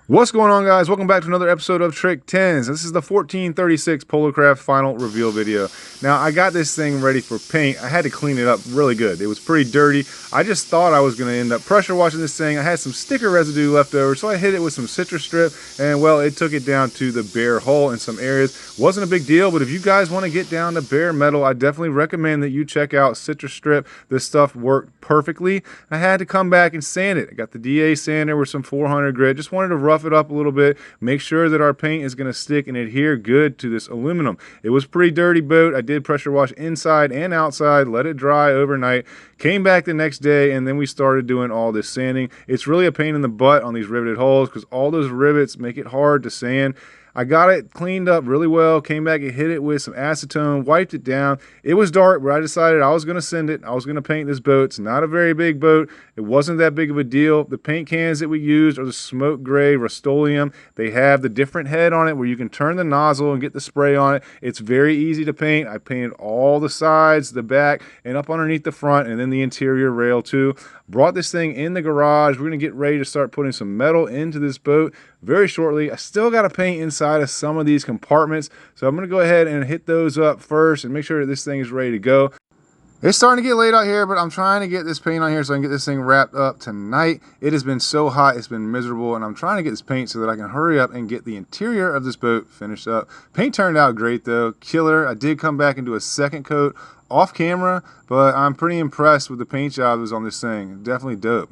What's going on, guys? Welcome back to another episode of Trick 10s. This is the 1436 Polarkraft final reveal video. Now, I got this thing ready for paint. I had to clean it up really good. It was pretty dirty. I just thought I was going to end up pressure washing this thing. I had some sticker residue left over, so I hit it with some citrus strip, and well, it took it down to the bare hull in some areas. Wasn't a big deal, but if you guys want to get down to bare metal, I definitely recommend that you check out citrus strip. This stuff worked perfectly. I had to come back and sand it. I got the DA sander with some 400 grit. Just wanted to rough it up a little bit, make sure that our paint is going to stick and adhere good to this aluminum. It was a pretty dirty boat. I did pressure wash inside and outside, let it dry overnight, came back the next day, and then we started doing all this sanding. It's really a pain in the butt on these riveted holes because all those rivets make it hard to sand. I got it cleaned up really well, came back and hit it with some acetone, wiped it down. It was dark, but I decided I was going to send it. I was going to paint this boat. It's not a very big boat. It wasn't that big of a deal. The paint cans that we used are the smoke gray Rust-Oleum. They have the different head on it where you can turn the nozzle and get the spray on it. It's very easy to paint. I painted all the sides, the back, and up underneath the front, and then the interior rail too. Brought this thing in the garage. We're going to get ready to start putting some metal into this boat very shortly. I still got to paint inside of some of these compartments, so I'm going to go ahead and hit those up first and make sure that this thing is ready to go. It's starting to get late out here, but I'm trying to get this paint on here so I can get this thing wrapped up tonight. It has been so hot, it's been miserable, and I'm trying to get this paint so that I can hurry up and get the interior of this boat finished up. Paint turned out great though, killer. I did come back and do a second coat off camera, but I'm pretty impressed with the paint job that was on this thing. Definitely dope.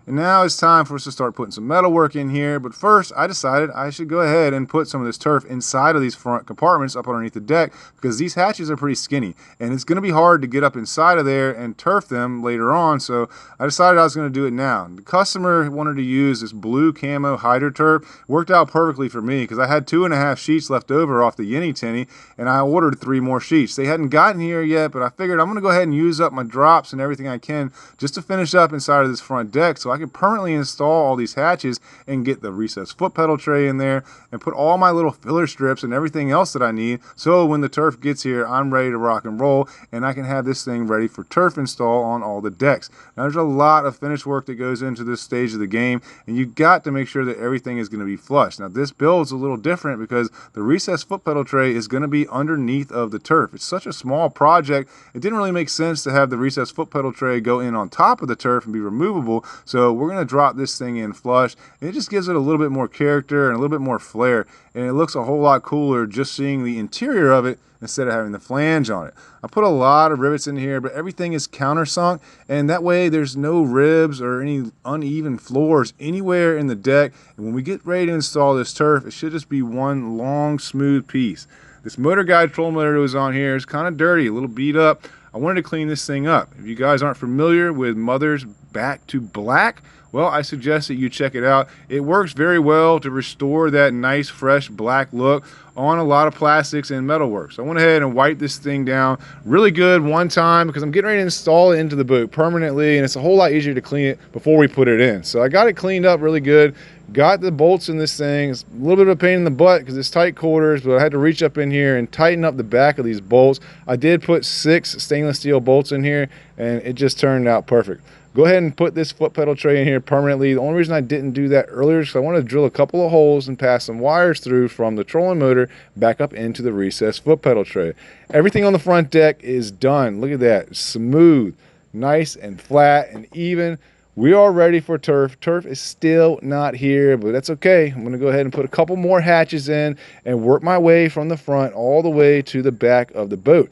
And now it's time for us to start putting some metal work in here, but first I decided I should go ahead and put some of this turf inside of these front compartments up underneath the deck because these hatches are pretty skinny and it's going to be hard to get up inside of there and turf them later on, so I decided I was going to do it now. The customer wanted to use this blue camo hydro turf. It worked out perfectly for me because I had 2.5 sheets left over off the Yinny Tinny and I ordered 3 more sheets. They hadn't gotten here yet, but I figured I'm going to go ahead and use up my drops and everything I can just to finish up inside of this front deck so I can permanently install all these hatches and get the recessed foot pedal tray in there and put all my little filler strips and everything else that I need, so when the turf gets here I'm ready to rock and roll and I can have this thing ready for turf install on all the decks. Now there's a lot of finish work that goes into this stage of the game and you got to make sure that everything is going to be flush. Now this build's a little different because the recessed foot pedal tray is going to be underneath of the turf. It's such a small project, it didn't really make sense to have the recessed foot pedal tray go in on top of the turf and be removable, so we're going to drop this thing in flush and it just gives it a little bit more character and a little bit more flair, and it looks a whole lot cooler just seeing the interior of it instead of having the flange on it. I put a lot of rivets in here, but everything is countersunk, and that way there's no ribs or any uneven floors anywhere in the deck, and when we get ready to install this turf it should just be one long smooth piece. This motor guide trolling motor that was on here is kind of dirty, a little beat up. I wanted to clean this thing up. If you guys aren't familiar with Mother's Back to Black, well, I suggest that you check it out. It works very well to restore that nice fresh black look on a lot of plastics and metalwork. So I went ahead and wiped this thing down really good one time because I'm getting ready to install it into the boat permanently, and it's a whole lot easier to clean it before we put it in. So I got it cleaned up really good. Got the bolts in this thing. It's a little bit of a pain in the butt because it's tight quarters, but I had to reach up in here and tighten up the back of these bolts. I did put 6 stainless steel bolts in here and it just turned out perfect. Go ahead and put this foot pedal tray in here permanently. The only reason I didn't do that earlier is because I wanted to drill a couple of holes and pass some wires through from the trolling motor back up into the recessed foot pedal tray. Everything on the front deck is done. Look at that, smooth, nice and flat and even. We are ready for turf. Turf is still not here, but that's okay. I'm going to go ahead and put a couple more hatches in and work my way from the front all the way to the back of the boat.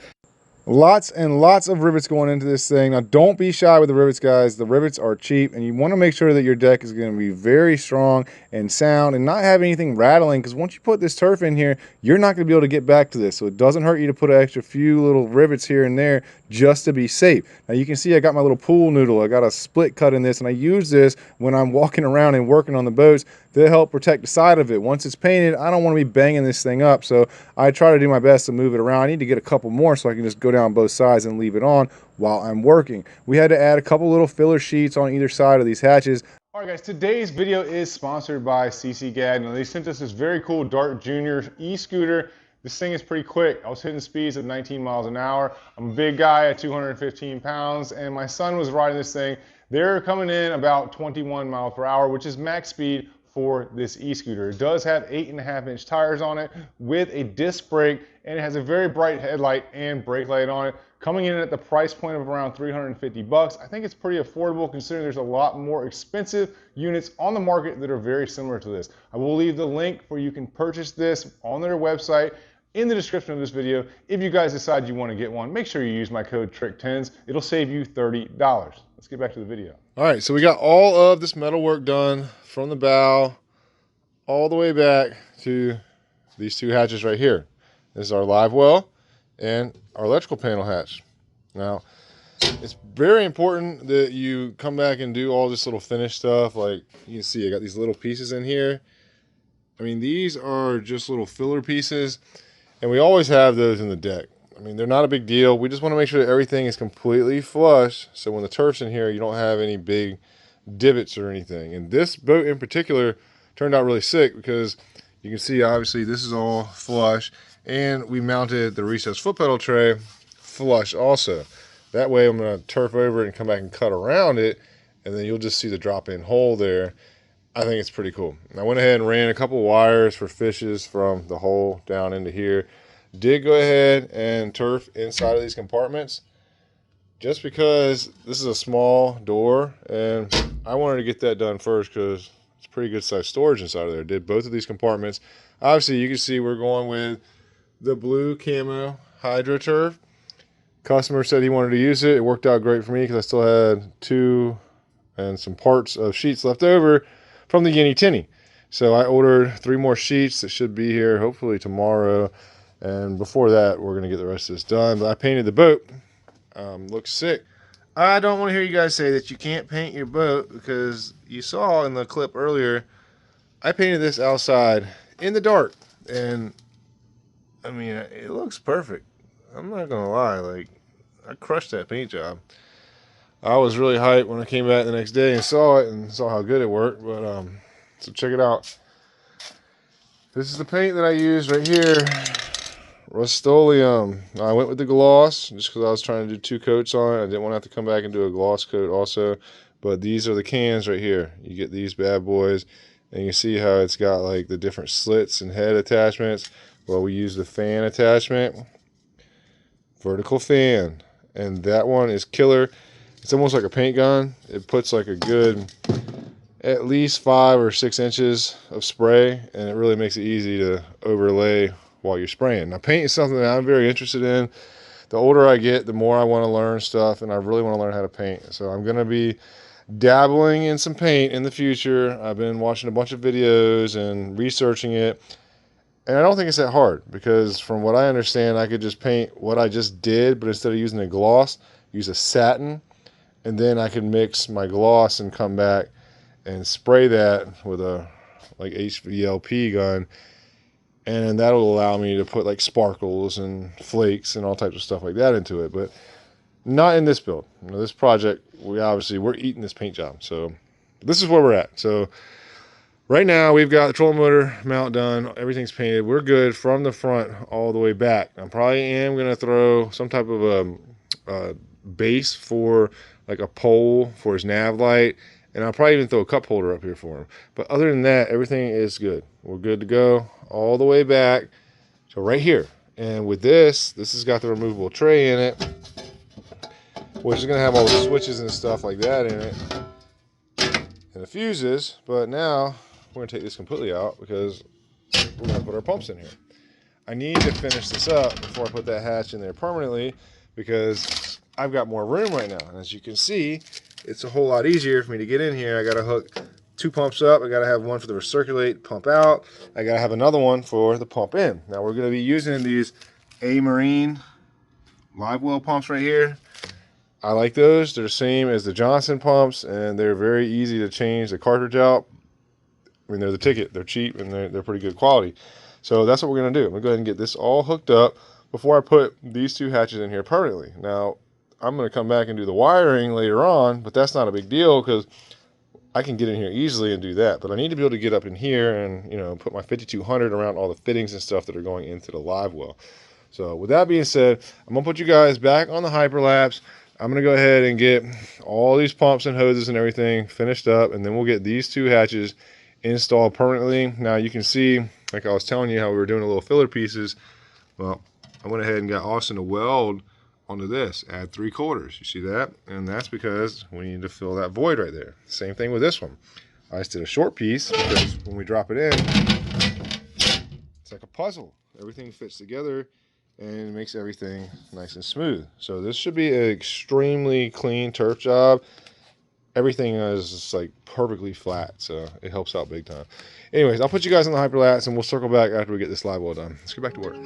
Lots and lots of rivets going into this thing. Now don't be shy with the rivets, guys. The rivets are cheap and you want to make sure that your deck is going to be very strong and sound and not have anything rattling, because once you put this turf in here you're not going to be able to get back to this, so it doesn't hurt you to put an extra few little rivets here and there just to be safe. Now you can see I got my little pool noodle. I got a split cut in this and I use this when I'm walking around and working on the boats to help protect the side of it. Once it's painted I don't want to be banging this thing up, so I try to do my best to move it around. I need to get a couple more so I can just go down both sides and leave it on while I'm working. We had to add a couple little filler sheets on either side of these hatches. All right guys, today's video is sponsored by CC Gad. Now they sent us this very cool Dart Junior e-scooter. This thing is pretty quick. I was hitting speeds of 19 miles an hour. I'm a big guy at 215 pounds and my son was riding this thing. They're coming in about 21 miles per hour, which is max speed for this e-scooter. It does have 8.5-inch tires on it with a disc brake, and it has a very bright headlight and brake light on it. Coming in at the price point of around 350 bucks, I think it's pretty affordable considering there's a lot more expensive units on the market that are very similar to this. I will leave the link where you can purchase this on their website in the description of this video. If you guys decide you want to get one, make sure you use my code TRICK10s. It'll save you $30. Let's get back to the video. All right, so we got all of this metal work done from the bow all the way back to these two hatches right here. This is our live well and our electrical panel hatch. Now, it's very important that you come back and do all this little finish stuff. Like you can see, I got these little pieces in here. I mean, these are just little filler pieces, and we always have those in the deck. I mean, they're not a big deal. We just want to make sure that everything is completely flush, so when the turf's in here, you don't have any big divots or anything. And this boat in particular turned out really sick because you can see, obviously, this is all flush, and we mounted the recessed foot pedal tray flush also. That way, I'm going to turf over it and come back and cut around it, and then you'll just see the drop-in hole there. I think it's pretty cool. I went ahead and ran a couple wires for fishes from the hole down into here. Did go ahead and turf inside of these compartments just because this is a small door, and I wanted to get that done first because it's pretty good sized storage inside of there. Did both of these compartments. Obviously, you can see we're going with the blue camo Hydro turf. Customer said he wanted to use it. It worked out great for me because I still had 2 and some parts of sheets left over from the Yeni Tinny. So I ordered 3 more sheets that should be here hopefully tomorrow. And before that, we're going to get the rest of this done. But I painted the boat. Looks sick. I don't want to hear you guys say that you can't paint your boat, because you saw in the clip earlier, I painted this outside in the dark. And, I mean, it looks perfect. I'm not going to lie. Like, I crushed that paint job. I was really hyped when I came back the next day and saw it and saw how good it worked. But, so check it out. This is the paint that I used right here. Rust-Oleum. I went with the gloss just because I was trying to do 2 coats on it. I didn't want to have to come back and do a gloss coat also. But these are the cans right here. You get these bad boys, and you see how it's got like the different slits and head attachments. Well, we use the fan attachment, vertical fan, and that one is killer. It's almost like a paint gun. It puts like a good at least 5 or 6 inches of spray, and it really makes it easy to overlay while you're spraying. Now, paint is something that I'm very interested in. The older I get, the more I want to learn stuff, and I really want to learn how to paint. So I'm going to be dabbling in some paint in the future. I've been watching a bunch of videos and researching it, and I don't think it's that hard, because from what I understand, I could just paint what I just did, but instead of using a gloss, use a satin, and then I can mix my gloss and come back and spray that with a like HVLP gun, and that'll allow me to put like sparkles and flakes and all types of stuff like that into it. But not in this build. You know, this project, we're eating this paint job. So this is where we're at. So right now we've got the trolling motor mount done. Everything's painted. We're good from the front all the way back. I probably am going to throw some type of a base for like a pole for his nav light. And I'll probably even throw a cup holder up here for him. But other than that, everything is good. We're good to go all the way back to right here. And with this has got the removable tray in it, which is going to have all the switches and stuff like that in it, and the fuses. But now we're going to take this completely out because we're going to put our pumps in here. I need to finish this up before I put that hatch in there permanently, because I've got more room right now. And as you can see, it's a whole lot easier for me to get in here. I got to hook 2 pumps up. I got to have one for the recirculate, pump out. I got to have another one for the pump in. Now we're going to be using these A-Marine live well pumps right here. I like those. They're the same as the Johnson pumps, and they're very easy to change the cartridge out. I mean, they're the ticket. They're cheap, and they're pretty good quality. So that's what we're going to do. I'm going to go ahead and get this all hooked up before I put these 2 hatches in here permanently. Now, I'm going to come back and do the wiring later on, but that's not a big deal because I can get in here easily and do that. But I need to be able to get up in here and, you know, put my 5200 around all the fittings and stuff that are going into the live well. So with that being said, I'm going to put you guys back on the hyperlapse. I'm going to go ahead and get all these pumps and hoses and everything finished up, and then we'll get these 2 hatches install permanently. Now you can see, like I was telling you how we were doing a little filler pieces. Well, I went ahead and got Austin to weld onto this, add 3/4. You see that? And that's because we need to fill that void right there. Same thing with this one. I just did a short piece because when we drop it in, it's like a puzzle. Everything fits together and it makes everything nice and smooth. So this should be an extremely clean turf job. Everything is just like perfectly flat, so it helps out big time. Anyways, I'll put you guys on the hyperlapse and we'll circle back after we get this live well done. Let's get back to work.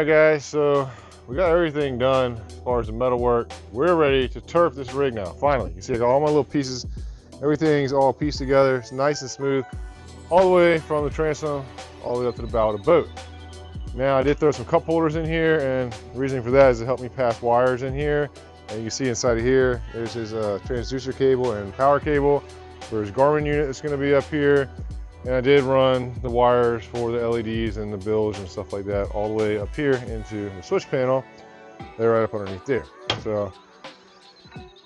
guys, so we got everything done as far as the metal work. We're ready to turf this rig now, finally. You see I got all my little pieces. Everything's all pieced together. It's nice and smooth all the way from the transom all the way up to the bow of the boat. Now I did throw some cup holders in here, and the reason for that is to help me pass wires in here. And you can see inside of here, there's his transducer cable and power cable for his Garmin unit that's going to be up here. And I did run the wires for the LEDs and the bilge and stuff like that all the way up here into the switch panel. They're right up underneath there. So,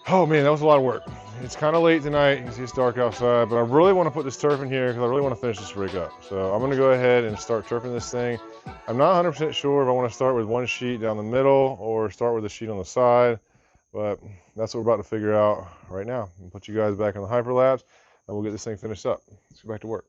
oh man, that was a lot of work. It's kind of late tonight. You can see it's dark outside, but I really want to put this turf in here because I really want to finish this rig up. So I'm going to go ahead and start turfing this thing. I'm not 100% sure if I want to start with one sheet down the middle or start with a sheet on the side, but that's what we're about to figure out right now. I'll put you guys back on the hyperlapse and we'll get this thing finished up. Let's get back to work.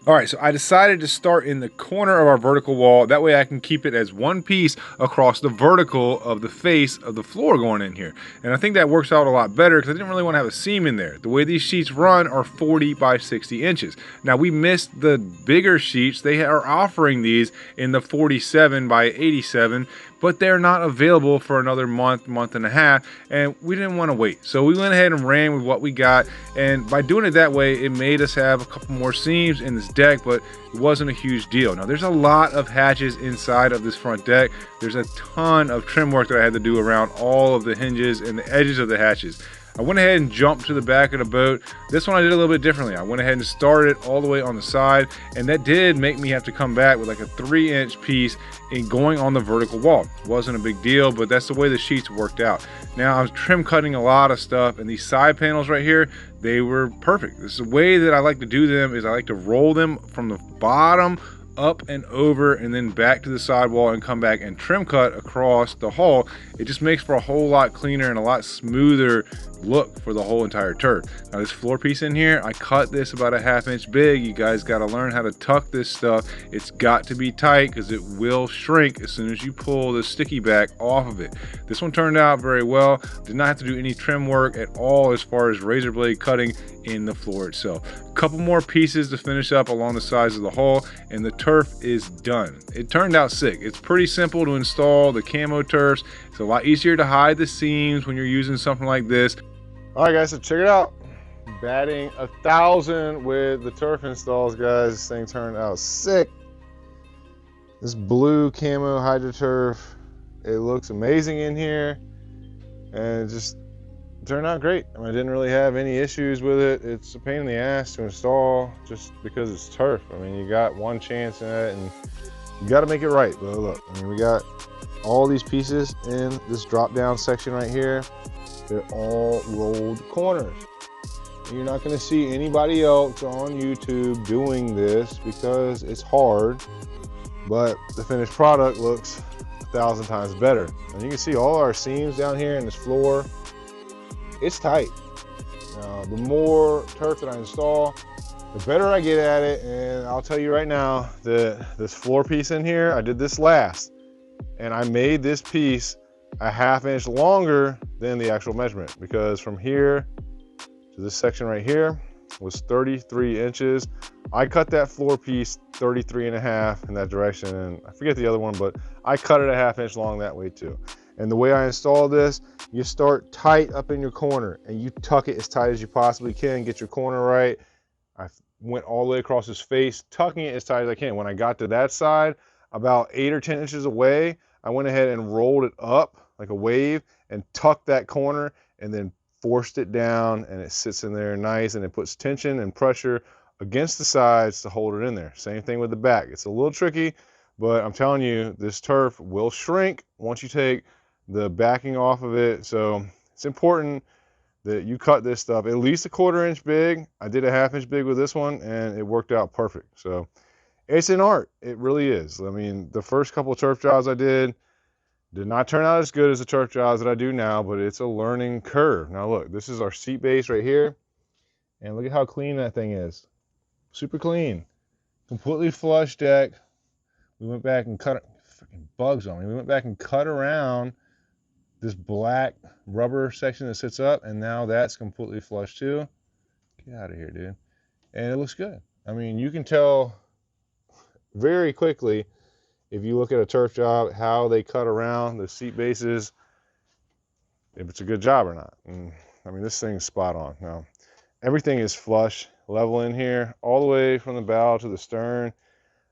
All right, so I decided to start in the corner of our vertical wall. That way I can keep it as one piece across the vertical of the face of the floor going in here. And I think that works out a lot better because I didn't really want to have a seam in there. The way these sheets run are 40 by 60 inches. Now we missed the bigger sheets. They are offering these in the 47 by 87, but they're not available for another month and a half, and we didn't want to wait. So we went ahead and ran with what we got, and by doing it that way, it made us have a couple more seams in this deck, but it wasn't a huge deal. Now there's a lot of hatches inside of this front deck. There's a ton of trim work that I had to do around all of the hinges and the edges of the hatches. I went ahead and jumped to the back of the boat. This one I did a little bit differently. I went ahead and started all the way on the side, and that did make me have to come back with like a 3-inch piece and going on the vertical wall. It wasn't a big deal, but that's the way the sheets worked out. Now I was trim cutting a lot of stuff, and these side panels right here, they were perfect. This is the way that I like to do them, is I like to roll them from the bottom up and over and then back to the sidewall and come back and trim cut across the hull. It just makes for a whole lot cleaner and a lot smoother look for the whole entire turf. Now this floor piece in here, I cut this about a 1/2 inch big. You guys got to learn how to tuck this stuff. It's got to be tight because it will shrink as soon as you pull the sticky back off of it. This one turned out very well. Did not have to do any trim work at all as far as razor blade cutting in the floor itself. A couple more pieces to finish up along the sides of the hull, and the turf is done. It turned out sick. It's pretty simple to install the camo turfs. It's a lot easier to hide the seams when you're using something like this. All right guys, so check it out. Batting 1,000 with the turf installs, guys. This thing turned out sick. This blue camo HydroTurf, it looks amazing in here, and it just turned out great. I mean, I didn't really have any issues with it. It's a pain in the ass to install just because it's turf. I mean, you got one chance in it, and you got to make it right. But look, I mean, we got all these pieces in this drop down section right here. They're all rolled corners. You're not going to see anybody else on YouTube doing this because it's hard, but the finished product looks 1,000 times better. And you can see all our seams down here in this floor. It's tight. Now, the more turf that I install, the better I get at it. And I'll tell you right now that this floor piece in here, I did this last, and I made this piece a 1/2 inch longer than the actual measurement, because from here to this section right here was 33 inches. I cut that floor piece 33.5 in that direction, and I forget the other one, but I cut it a 1/2 inch long that way too. And the way I install this, you start tight up in your corner and you tuck it as tight as you possibly can, get your corner right. I went all the way across his face, tucking it as tight as I can. When I got to that side, about 8 or 10 inches away, I went ahead and rolled it up like a wave and tucked that corner and then forced it down, and it sits in there nice, and it puts tension and pressure against the sides to hold it in there. Same thing with the back. It's a little tricky, but I'm telling you, this turf will shrink once you take the backing off of it. So it's important that you cut this stuff at least a 1/4 inch big. I did a 1/2 inch big with this one, and it worked out perfect. So it's an art. It really is. I mean, the first couple of turf jobs I did not turn out as good as the turf jobs that I do now, but it's a learning curve. Now look, this is our seat base right here, and look at how clean that thing is. Super clean. Completely flush deck. We went back and cut, freaking bugs on me. We went back and cut around this black rubber section that sits up, and now that's completely flush too. Get out of here, dude. And it looks good. I mean, you can tell very quickly if you look at a turf job, how they cut around the seat bases, if it's a good job or not. And I mean, this thing's spot on. Now, everything is flush, level in here, all the way from the bow to the stern.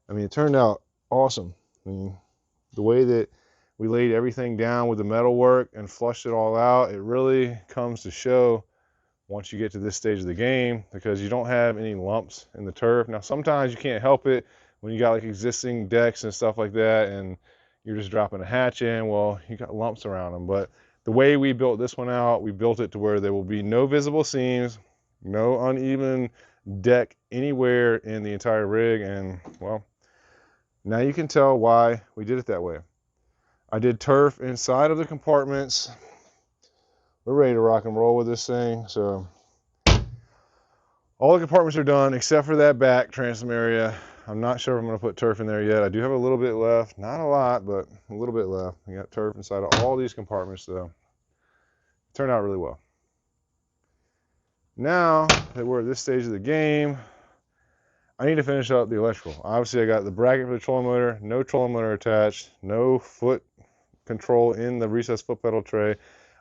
I mean, it turned out awesome. I mean, the way that we laid everything down with the metal work and flushed it all out, it really comes to show once you get to this stage of the game, because you don't have any lumps in the turf. Now, sometimes you can't help it when you got like existing decks and stuff like that, and you're just dropping a hatch in, well, you got lumps around them. But the way we built this one out, we built it to where there will be no visible seams, no uneven deck anywhere in the entire rig. And well, now you can tell why we did it that way. I did turf inside of the compartments. We're ready to rock and roll with this thing. So all the compartments are done except for that back transom area. I'm not sure if I'm going to put turf in there yet. I do have a little bit left, not a lot, but a little bit left. I got turf inside of all these compartments, though. It turned out really well. Now that we're at this stage of the game, I need to finish up the electrical. Obviously, I got the bracket for the trolling motor, no trolling motor attached, no foot control in the recessed foot pedal tray.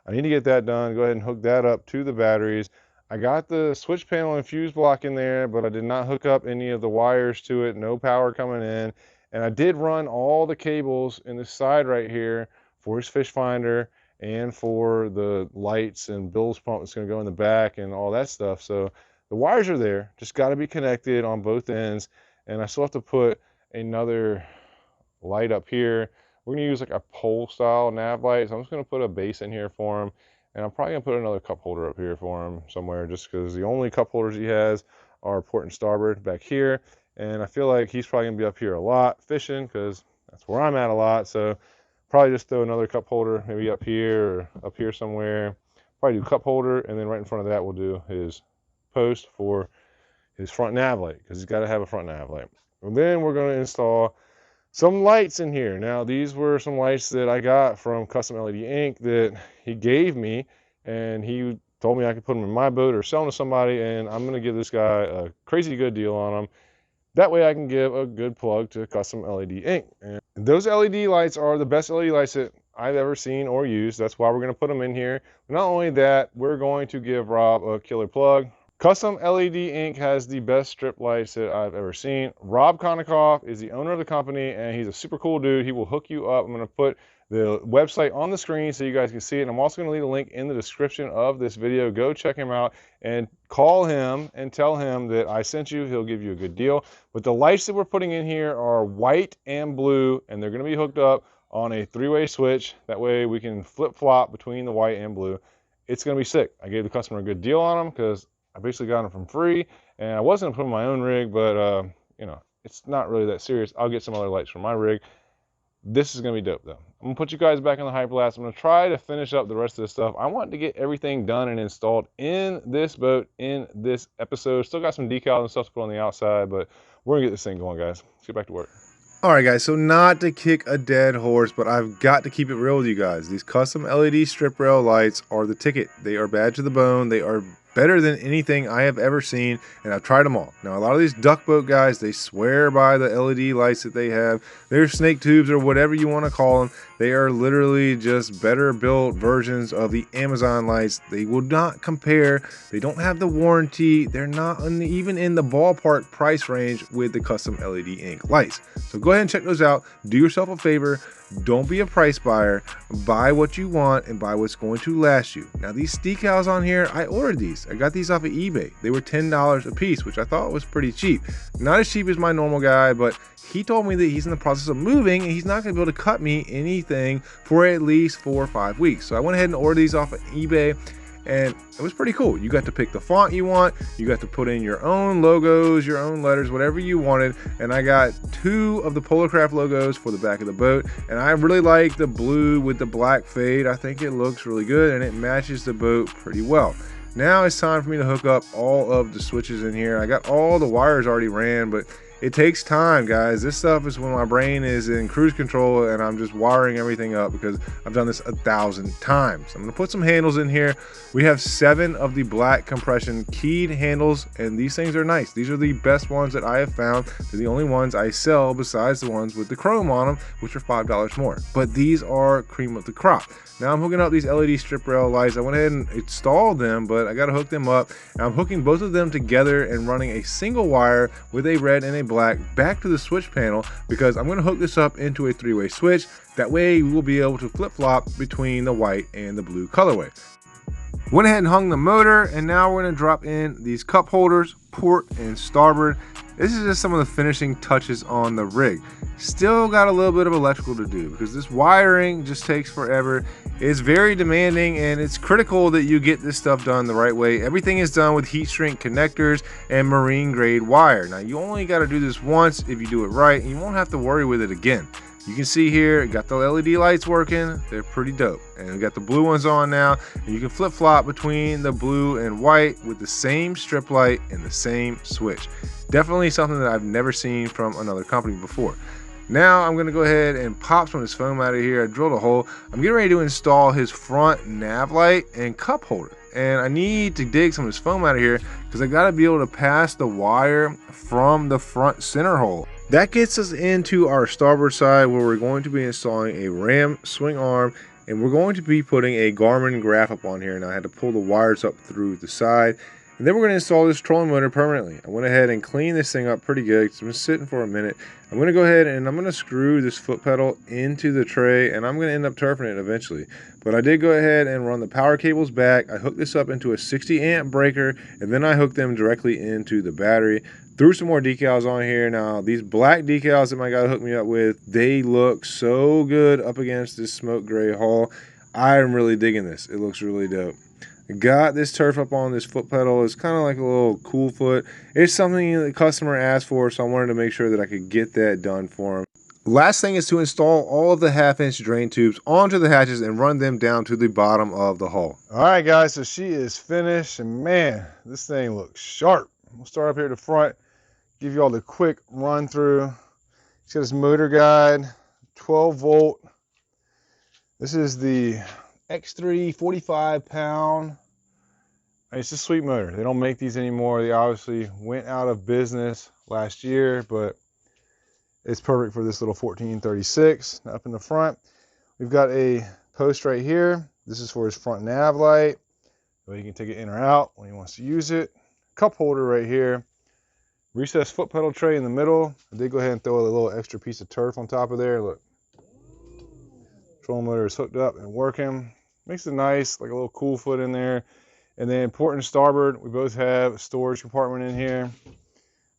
I need to get that done. Go ahead and hook that up to the batteries. I got the switch panel and fuse block in there, but I did not hook up any of the wires to it. No power coming in. And I did run all the cables in the side right here for his fish finder and for the lights and Bill's pump that's going to go in the back and all that stuff. So the wires are there, just got to be connected on both ends. And I still have to put another light up here. We're going to use like a pole style nav light. So I'm just going to put a base in here for him. And I'm probably going to put another cup holder up here for him somewhere, just because the only cup holders he has are port and starboard back here. And I feel like he's probably going to be up here a lot fishing, because that's where I'm at a lot. So probably just throw another cup holder maybe up here or up here somewhere. Probably do cup holder, and then right in front of that we'll do his post for his front nav light, because he's got to have a front nav light. And then we're going to install some lights in here. Now, these were some lights that I got from Custom LED Inc. that he gave me, and he told me I could put them in my boat or sell them to somebody, and I'm going to give this guy a crazy good deal on them. That way I can give a good plug to Custom LED Inc. And those LED lights are the best LED lights that I've ever seen or used. That's why we're going to put them in here. But not only that, we're going to give Rob a killer plug. Custom LED Inc. has the best strip lights that I've ever seen. Rob Konikoff is the owner of the company, and he's a super cool dude. He will hook you up. I'm going to put the website on the screen so you guys can see it. And I'm also going to leave a link in the description of this video. Go check him out and call him and tell him that I sent you. He'll give you a good deal. But the lights that we're putting in here are white and blue, and they're going to be hooked up on a three-way switch. That way we can flip-flop between the white and blue. It's going to be sick. I gave the customer a good deal on them because I basically got them from free, and I wasn't putting my own rig, but you know, it's not really that serious. I'll get some other lights from my rig. This is gonna be dope though. I'm gonna put you guys back in the hyperlapse. I'm gonna try to finish up the rest of this stuff. I want to get everything done and installed in this boat in this episode. Still got some decals and stuff to put on the outside, but we're gonna get this thing going, guys. Let's get back to work. All right, guys, so not to kick a dead horse, but I've got to keep it real with you guys. These custom LED strip rail lights are the ticket. They are bad to the bone. They are better than anything I have ever seen, and I've tried them all. Now, a lot of these duck boat guys, they swear by the LED lights that they have. They're snake tubes or whatever you want to call them. They are literally just better built versions of the Amazon lights. They will not compare. They don't have the warranty. They're not even in the ballpark price range with the custom LED Inc. lights. So go ahead and check those out. Do yourself a favor. Don't be a price buyer. Buy what you want and buy what's going to last you. Now, these decals on here, I ordered these. I got these off of eBay. They were $10 a piece, which I thought was pretty cheap. Not as cheap as my normal guy, but he told me that he's in the process of moving and he's not going to be able to cut me anything for at least 4 or 5 weeks. So I went ahead and ordered these off of eBay, and it was pretty cool. You got to pick the font you want. You got to put in your own logos, your own letters, whatever you wanted. And I got 2 of the Polarkraft logos for the back of the boat. And I really like the blue with the black fade. I think it looks really good and it matches the boat pretty well. Now it's time for me to hook up all of the switches in here. I got all the wires already ran, but It takes time, guys. This stuff is when my brain is in cruise control and I'm just wiring everything up because I've done this 1,000 times. I'm gonna put some handles in here. We have 7 of the black compression keyed handles, and these things are nice. These are the best ones that I have found. They're the only ones I sell besides the ones with the chrome on them, which are $5 more. But these are cream of the crop. Now I'm hooking up these LED strip rail lights. I went ahead and installed them, but I gotta hook them up. And I'm hooking both of them together and running a single wire with a red and a black back to the switch panel because I'm gonna hook this up into a 3-way switch. That way we will be able to flip-flop between the white and the blue colorway. Went ahead and hung the motor, and now we're gonna drop in these cup holders, port and starboard. This is just some of the finishing touches on the rig. Still got a little bit of electrical to do because this wiring just takes forever. It's very demanding, and it's critical that you get this stuff done the right way. Everything is done with heat shrink connectors and marine grade wire. Now you only got to do this once if you do it right, and you won't have to worry with it again. You can see here, got the LED lights working. They're pretty dope. And we got the blue ones on now. And you can flip flop between the blue and white with the same strip light and the same switch. Definitely something that I've never seen from another company before. Now I'm gonna go ahead and pop some of this foam out of here. I drilled a hole. I'm getting ready to install his front nav light and cup holder. And I need to dig some of this foam out of here because I gotta be able to pass the wire from the front center hole. That gets us into our starboard side where we're going to be installing a ram swing arm, and we're going to be putting a Garmin graph up on here. And I had to pull the wires up through the side. And then we're going to install this trolling motor permanently. I went ahead and cleaned this thing up pretty good. It's been sitting for a minute. I'm going to go ahead and I'm going to screw this foot pedal into the tray, and I'm going to end up turfing it eventually. But I did go ahead and run the power cables back. I hooked this up into a 60 amp breaker, and then I hooked them directly into the battery. Threw some more decals on here. Now, these black decals that my guy hooked me up with, they look so good up against this smoke gray hull. I'm really digging this. It looks really dope. Got this turf up on this foot pedal. It's kind of like a little cool foot. It's something the customer asked for, so I wanted to make sure that I could get that done for him. Last thing is to install all of the 1/2-inch drain tubes onto the hatches and run them down to the bottom of the hull. All right, guys, so she is finished, and man, this thing looks sharp. We'll start up here at the front, give you all the quick run through. It's got this motor guide, 12 volt. This is the X3 45 pound. It's a sweet motor. They don't make these anymore. They obviously went out of business last year, but it's perfect for this little 1436. Up in the front, we've got a post right here. This is for his front nav light. So he can take it in or out when he wants to use it. Cup holder right here. Recessed foot pedal tray in the middle. I did go ahead and throw a little extra piece of turf on top of there. Look. Trolling motor is hooked up and working. Makes it nice, like a little cool foot in there. And then port and starboard, we both have a storage compartment in here.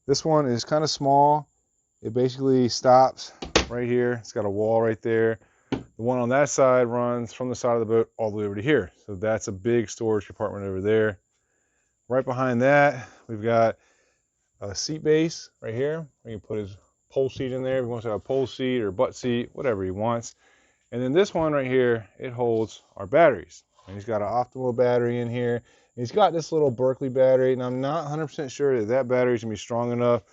This one is kind of small. It basically stops right here. It's got a wall right there. The one on that side runs from the side of the boat all the way over to here. So that's a big storage compartment over there. Right behind that, we've got a seat base right here. We can put his pole seat in there. If he wants to have a pole seat or butt seat, whatever he wants. And then this one right here, it holds our batteries. And he's got an optimal battery in here. And he's got this little Berkeley battery, and I'm not 100% sure that that battery's gonna be strong enough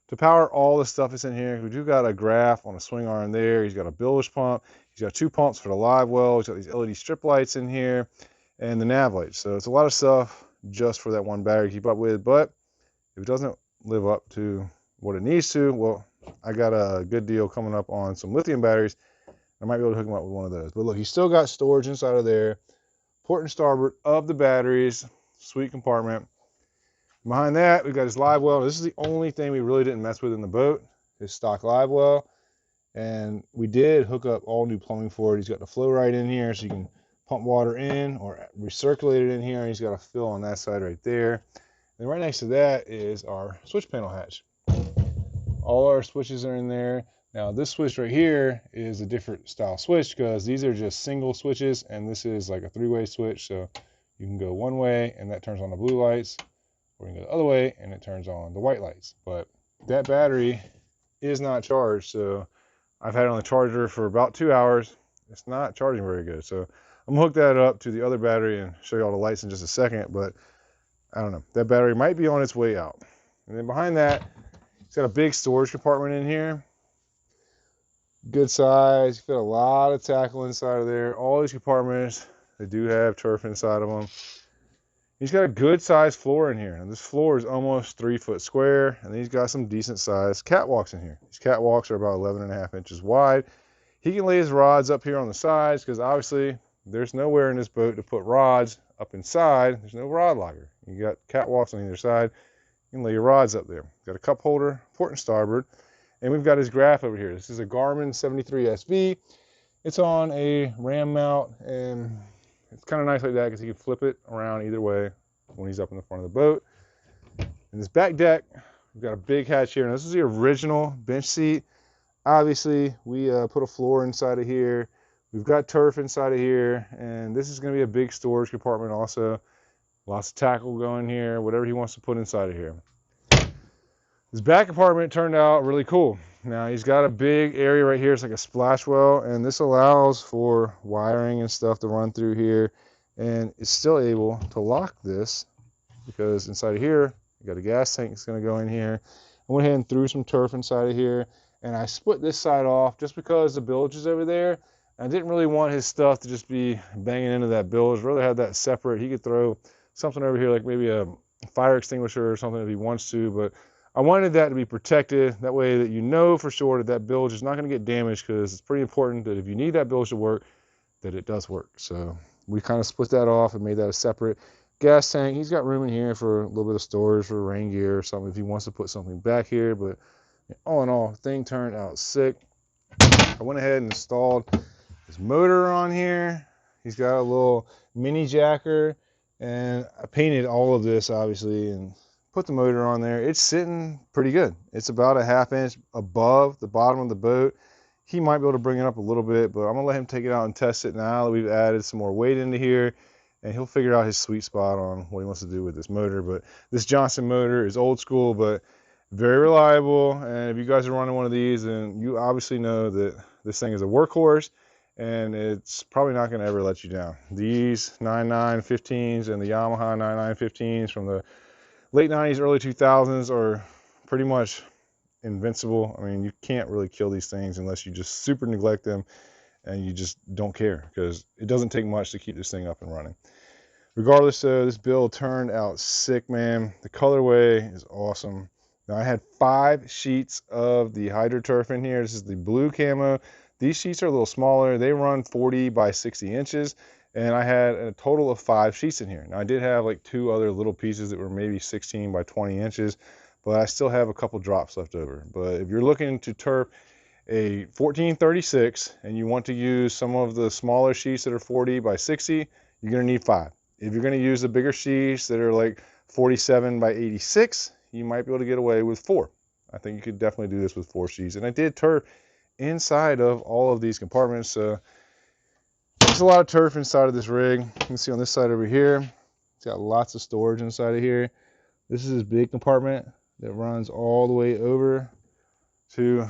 to power all the stuff that's in here. We do got a graph on a swing arm there. He's got a bilge pump. He's got 2 pumps for the live well. He's got these LED strip lights in here and the nav lights. So it's a lot of stuff just for that one battery to keep up with. But if it doesn't live up to what it needs to, well, I got a good deal coming up on some lithium batteries. I might be able to hook him up with one of those. But look, he's still got storage inside of there. Port and starboard of the batteries. Sweet compartment. Behind that, we've got his live well. This is the only thing we really didn't mess with in the boat. His stock live well. And we did hook up all new plumbing for it. He's got the flow right in here, so you can pump water in or recirculate it in here. And he's got a fill on that side right there. And right next to that is our switch panel hatch. All our switches are in there. Now this switch right here is a different style switch because these are just single switches, and this is like a 3-way switch. So you can go one way and that turns on the blue lights, or you can go the other way and it turns on the white lights. But that battery is not charged, so I've had it on the charger for about 2 hours. It's not charging very good. So I'm gonna hook that up to the other battery and show you all the lights in just a second, but I don't know. That battery might be on its way out. And then behind that, It's got a big storage compartment in here. Good size. You fit a lot of tackle inside of there. All these compartments, they do have turf inside of them. He's got a good sized floor in here. And this floor is almost 3 foot square. And he's got some decent sized catwalks in here. These catwalks are about 11.5 inches wide. He can lay his rods up here on the sides because obviously there's nowhere in this boat to put rods up inside. There's no rod locker. You got catwalks on either side. You can lay your rods up there. Got a cup holder, port and starboard. And we've got his graph over here. This is a Garmin 73 SV. It's on a ram mount, and it's kind of nice like that because he can flip it around either way when he's up in the front of the boat. And this back deck, we've got a big hatch here. And this is the original bench seat. Obviously, we put a floor inside of here. We've got turf inside of here, and this is going to be a big storage compartment also. Lots of tackle going here, whatever he wants to put inside of here. This back compartment turned out really cool. Now he's got a big area right here. It's like a splash well, and this allows for wiring and stuff to run through here, and it's still able to lock this because inside of here, you got a gas tank that's going to go in here. I went ahead and threw some turf inside of here, and I split this side off just because the bilge is over there. I didn't really want his stuff to just be banging into that bilge. I'd rather have that separate. He could throw something over here like maybe a fire extinguisher or something if he wants to, but I wanted that to be protected. That way that you know for sure that that bilge is not going to get damaged, because it's pretty important that if you need that bilge to work, that it does work. So we kind of split that off and made that a separate gas tank. He's got room in here for a little bit of storage for rain gear or something if he wants to put something back here. But all in all, the thing turned out sick. I went ahead and installed his motor on here. He's got a little mini jacker, and I painted all of this obviously and put the motor on there. It's sitting pretty good. It's about a 1/2 inch above the bottom of the boat. He might be able to bring it up a little bit, but I'm gonna let him take it out and test it now that we've added some more weight into here, and he'll figure out his sweet spot on what he wants to do with this motor. But this Johnson motor is old school, but very reliable. And if you guys are running one of these, then you obviously know that this thing is a workhorse, and it's probably not gonna ever let you down. These 9915s and the Yamaha 9915s from the late 90s, early 2000s are pretty much invincible. I mean, you can't really kill these things unless you just super neglect them and you just don't care, because it doesn't take much to keep this thing up and running. Regardless, this build turned out sick, man. The colorway is awesome. Now, I had 5 sheets of the HydroTurf in here. This is the blue camo. These sheets are a little smaller. They run 40 by 60 inches. And I had a total of 5 sheets in here. Now I did have like 2 other little pieces that were maybe 16 by 20 inches, but I still have a couple drops left over. But if you're looking to turf a 1436 and you want to use some of the smaller sheets that are 40 by 60, you're gonna need 5. If you're gonna use the bigger sheets that are like 47 by 86, you might be able to get away with 4. I think you could definitely do this with 4 sheets. And I did turf inside of all of these compartments. So there's a lot of turf inside of this rig. You can see on this side over here, it's got lots of storage inside of here. This is his big compartment that runs all the way over to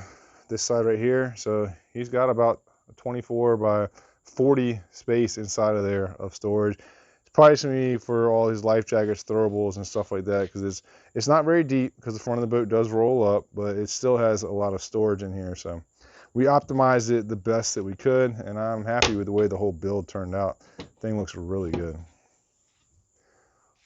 this side right here. So he's got about a 24 by 40 space inside of there of storage. It's probably going to be for all his life jackets, throwables, and stuff like that, because it's not very deep, because the front of the boat does roll up, but it still has a lot of storage in here. So we optimized it the best that we could, and I'm happy with the way the whole build turned out. Thing looks really good.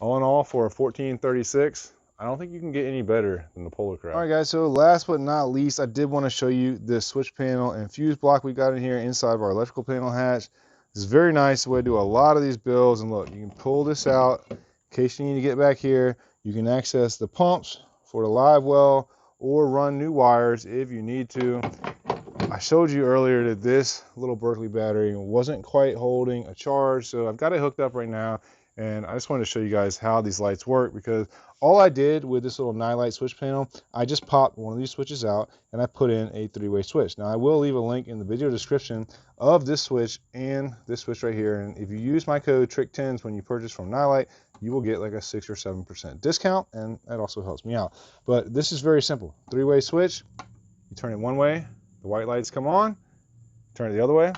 All in all, for a 1436, I don't think you can get any better than the Polarkraft. All right, guys, so last but not least, I did want to show you this switch panel and fuse block we got in here inside of our electrical panel hatch. This is very nice. The way to do a lot of these builds, and look, you can pull this out in case you need to get back here. You can access the pumps for the live well or run new wires if you need to. I showed you earlier that this little Berkeley battery wasn't quite holding a charge, so I've got it hooked up right now, and I just wanted to show you guys how these lights work, because all I did with this little nightlight switch panel, I just popped one of these switches out and I put in a 3-way switch. Now I will leave a link in the video description of this switch and this switch right here, and if you use my code TRICK10s when you purchase from Nightlight, you will get like a 6 or 7% discount, and that also helps me out. But this is very simple. 3-way switch, you turn it one way, the white lights come on, turn it the other way,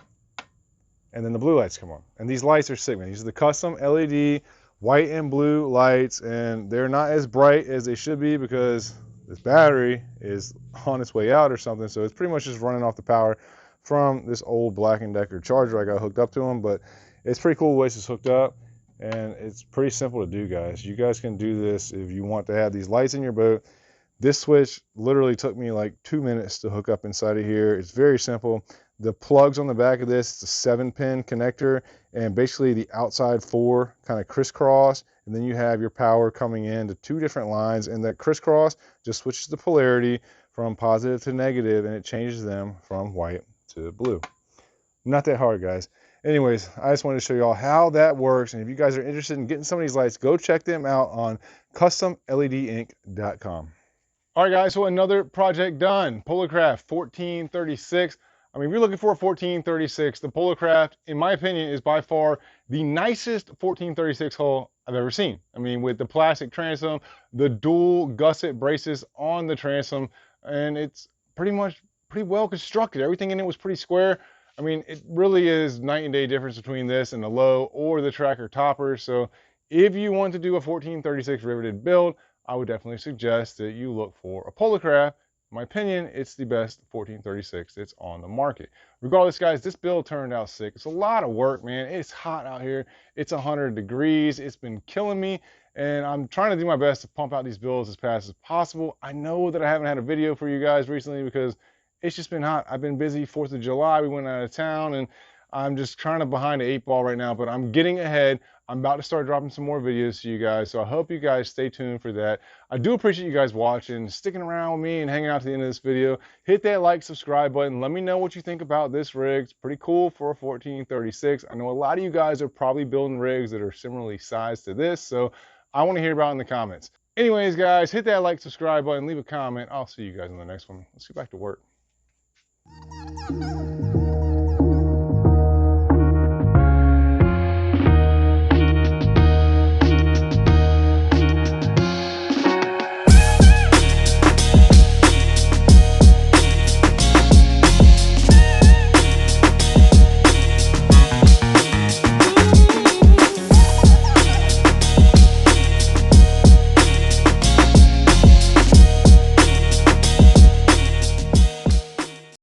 and then the blue lights come on. And these lights are sick, man. These are the custom LED white and blue lights, and they're not as bright as they should be because this battery is on its way out or something, so it's pretty much just running off the power from this old Black & Decker charger I got hooked up to them. But it's pretty cool the way it's hooked up, and it's pretty simple to do, guys. You guys can do this if you want to have these lights in your boat. This switch literally took me like 2 minutes to hook up inside of here. It's very simple. The plugs on the back of this, it's a 7-pin connector, and basically the outside 4 kind of crisscross, and then you have your power coming in to 2 different lines, and that crisscross just switches the polarity from positive to negative, and it changes them from white to blue. Not that hard, guys. Anyways, I just wanted to show you all how that works, and if you guys are interested in getting some of these lights, go check them out on customledinc.com. All right, guys, so another project done. Polarkraft 1436. I mean, if you're looking for a 1436, the Polarkraft, in my opinion, is by far the nicest 1436 hull I've ever seen. I mean, with the plastic transom, the dual gusset braces on the transom, and it's pretty well constructed. Everything in it was pretty square. I mean, it really is night and day difference between this and the Lowe or the Tracker topper. So if you want to do a 1436 riveted build, I would definitely suggest that you look for a Polarkraft. In my opinion, it's the best 1436 that's on the market. Regardless, guys, this build turned out sick. It's a lot of work, man. It's hot out here. It's 100 degrees. It's been killing me, and I'm trying to do my best to pump out these builds as fast as possible. I know that I haven't had a video for you guys recently because it's just been hot. I've been busy. 4th of July, we went out of town, and I'm just trying to behind the 8 ball right now, but I'm getting ahead. I'm about to start dropping some more videos to you guys, so I hope you guys stay tuned for that. I do appreciate you guys watching, sticking around with me, and hanging out to the end of this video. Hit that like, subscribe button. Let me know what you think about this rig. It's pretty cool for a 1436. I know a lot of you guys are probably building rigs that are similarly sized to this, so I want to hear about it in the comments. Anyways, guys, hit that like, subscribe button, leave a comment. I'll see you guys in the next one. Let's get back to work.